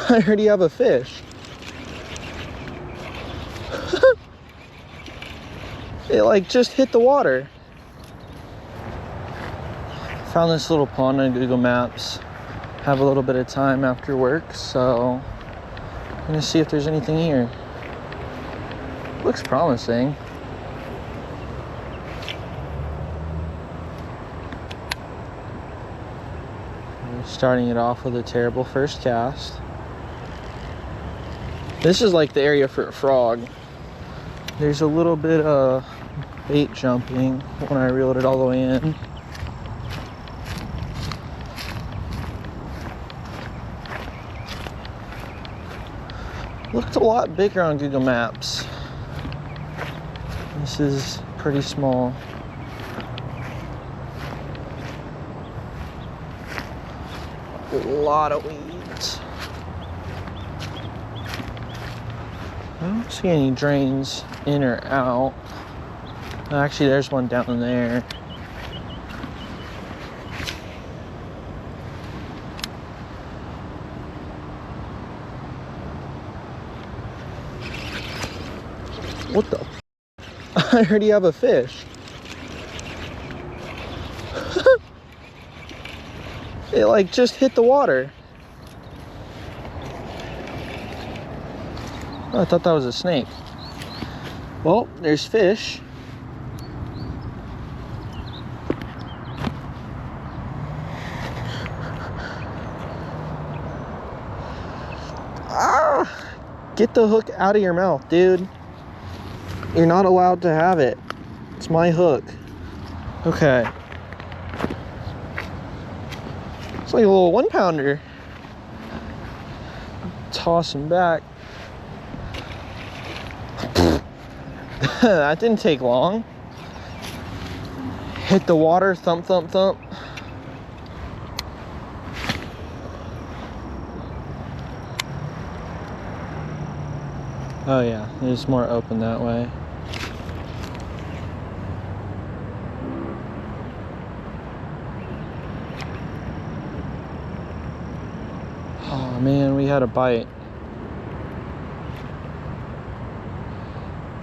I heard you have a fish. It like just hit the water. Found this little pond on Google Maps. Have a little bit of time after work, so I'm gonna see if there's anything here. Looks promising. We're starting it off with a terrible first cast. This is like the area for a frog. There's a little bit of bait jumping when I reeled it all the way in. Looked a lot bigger on Google Maps. This is pretty small. A lot of weeds. I don't see any drains in or out. Actually, there's one down there. What the? I heard you have a fish. It like just hit the water. Oh, I thought that was a snake. Well, there's fish. Ah! Get the hook out of your mouth, dude. You're not allowed to have it. It's my hook. Okay. It's like a little 1-pounder. Toss him back. That didn't take long. Hit the water, thump, thump, thump. Oh yeah, there's more open that way. Oh man, we had a bite.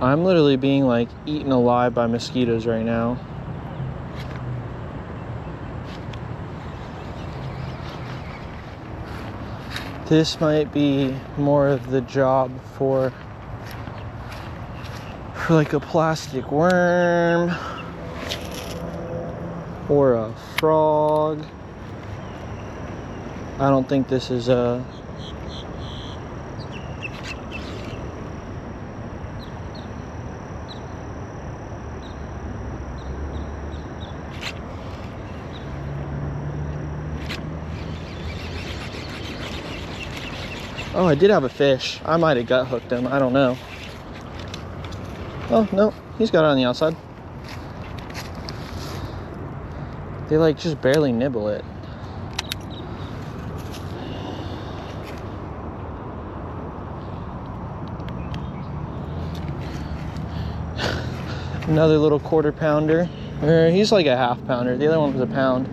I'm literally being like eaten alive by mosquitoes right now. This might be more of the job for like a plastic worm or a frog. I don't think this is a Oh, I did have a fish. I might have gut hooked him. I don't know. Oh, no. He's got it on the outside. They like just barely nibble it. Another little 1/4 pounder. He's like a 1/2 pounder. The other one was a pound.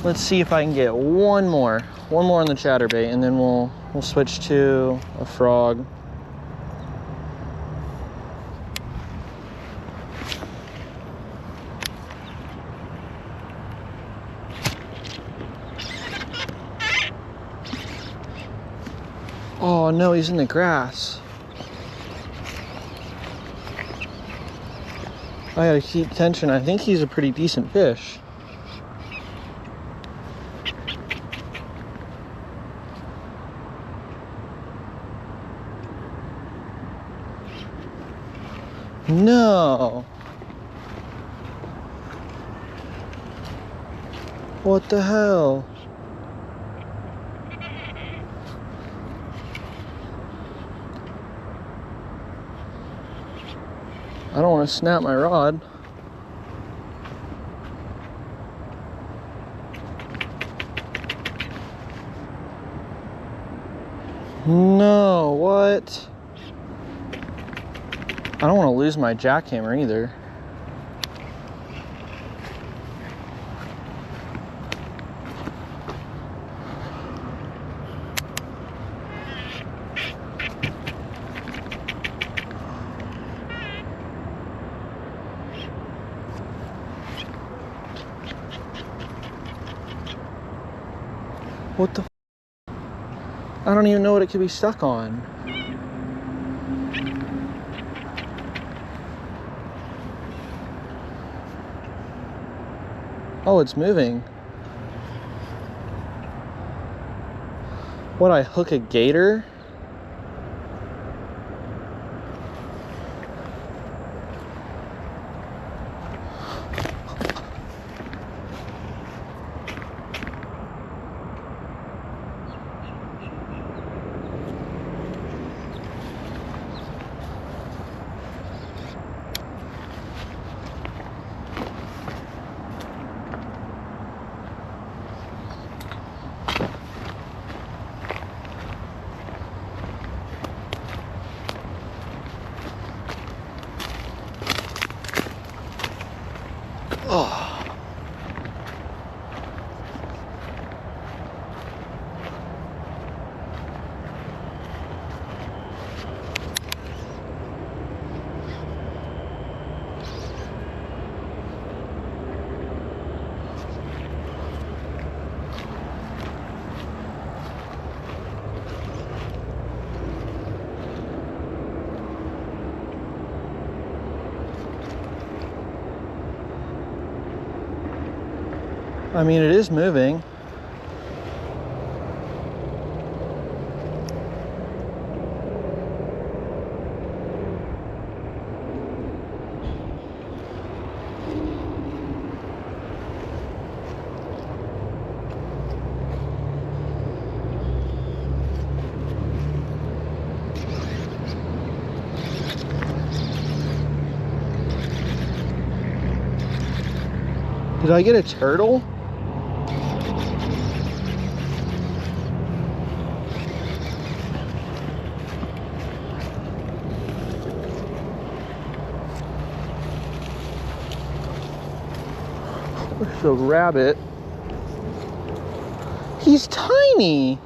Let's see if I can get one more on the chatterbait, and then we'll switch to a frog. Oh no, he's in the grass. I gotta keep tension. I think he's a pretty decent fish. No. What the hell? I don't want to snap my rod. No, what? I don't want to lose my jackhammer either. What the? I don't even know what it could be stuck on. Oh, it's moving. What, I hook a gator? Oh. I mean, it is moving. Did I get a turtle? There's a rabbit. He's tiny.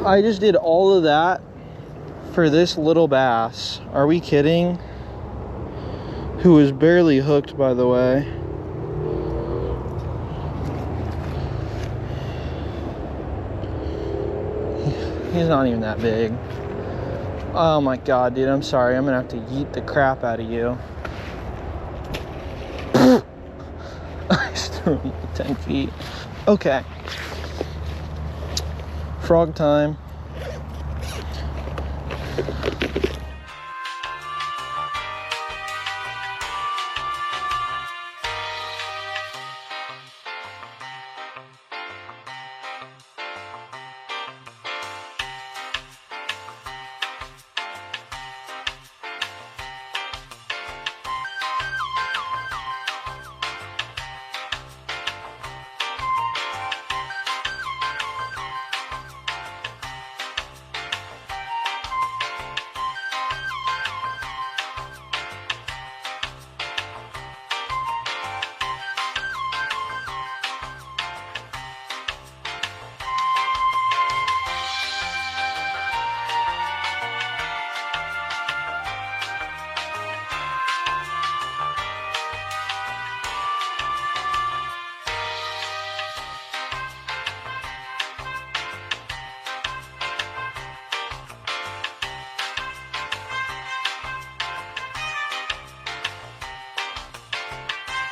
I just did all of that for this little bass. Are we kidding? Who is barely hooked, by the way. He's not even that big. Oh my god, dude, I'm sorry. I'm gonna have to yeet the crap out of you. I just threw him 10 feet. Okay. Frog time.